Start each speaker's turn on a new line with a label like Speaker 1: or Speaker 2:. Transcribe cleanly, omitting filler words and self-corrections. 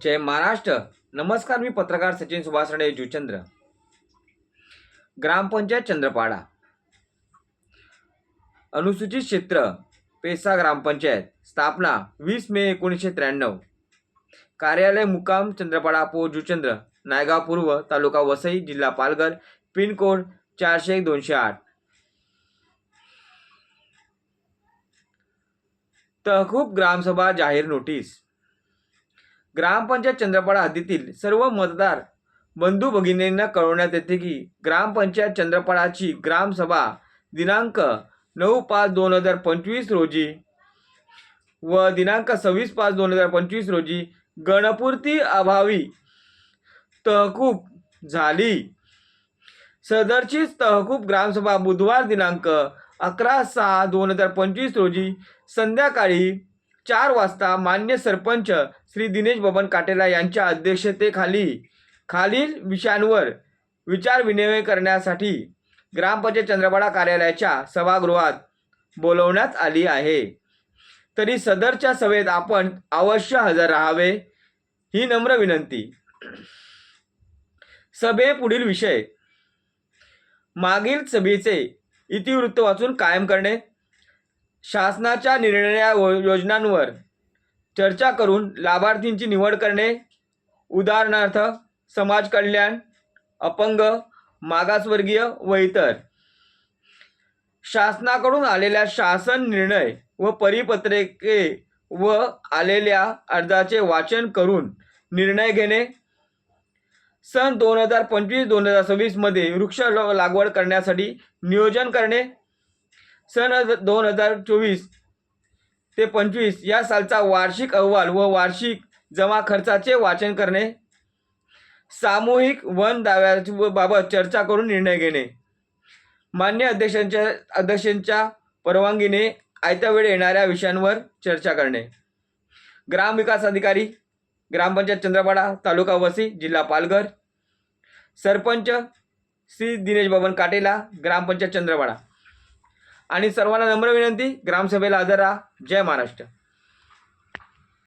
Speaker 1: जय महाराष्ट्र. नमस्कार, मी पत्रकार सचिन सुभाष राणे जुचंद्र. ग्रामपंचायत चंद्रपाडा, अनुसूचित क्षेत्र पेसा ग्रामपंचायत, स्थापना 20 मे 1993. कार्यालय मुक्काम चंद्रपाडा पो जुचंद्र, नायगाव पूर्व, तालुका वसई, जिल्हा पालघर, पिन कोड 401-208. तहकूब ग्रामसभा जाहीर नोटीस. ग्रामपंचायत चंद्रपाडा हद्दीतील सर्व मतदार बंधू भगिनींना कळवण्यात येते की ग्रामपंचायत चंद्रपाडाची ग्रामसभा दिनांक 9/5/2025 रोजी व दिनांक 26/5/2025 रोजी गणपूर्ती अभावी तहकूब झाली. सदरची तहकूब ग्रामसभा बुधवार दिनांक 11/6/2025 रोजी संध्याकाळी 4 वाजता मान्य सरपंच श्री दिनेश बबन काटेला यांच्या अध्यक्षतेखाली खालील विषयांवर विचारविनिमय करण्यासाठी ग्रामपंचायत चंद्रपाडा कार्यालयाच्या सभागृहात बोलवण्यात आली आहे. तरी सदरच्या सभेत आपण अवश्य हजर राहावे ही नम्र विनंती. सभे पुढील विषय: मागील सभेचे इतिवृत्त वाचून कायम करणे, शासनाच्या निर्णया योजनांवर चर्चा करून लाभार्थींची निवड करणे, उदाहरणार्थ समाज कल्याण, अपंग, मागासवर्गीय व इतर. शासनाकडून आलेल्या शासन निर्णय व परिपत्रके व आलेल्या अर्जाचे वाचन करून निर्णय घेणे. सन 2025-2026 मध्ये वृक्ष लागवड करण्यासाठी नियोजन करणे. सन 2024 ते 25 या सालचा वार्षिक अहवाल व वार्षिक जमा खर्चाचे वाचन करणे. सामूहिक वन दाव्याबाबत चर्चा करून निर्णय घेणे. मान्य अध्यक्षांच्या परवानगीने आयत्या वेळी येणाऱ्या विषयांवर चर्चा करणे. ग्रामविकास अधिकारी, ग्रामपंचायत चंद्रपाडा, तालुका वसई, जिल्हा पालघर. सरपंच श्री दिनेश बबन काटेला, ग्रामपंचायत चंद्रपाडा. आणि सर्वांना नम्र विनंती, ग्रामसभेला हजर राहा. जय महाराष्ट्र.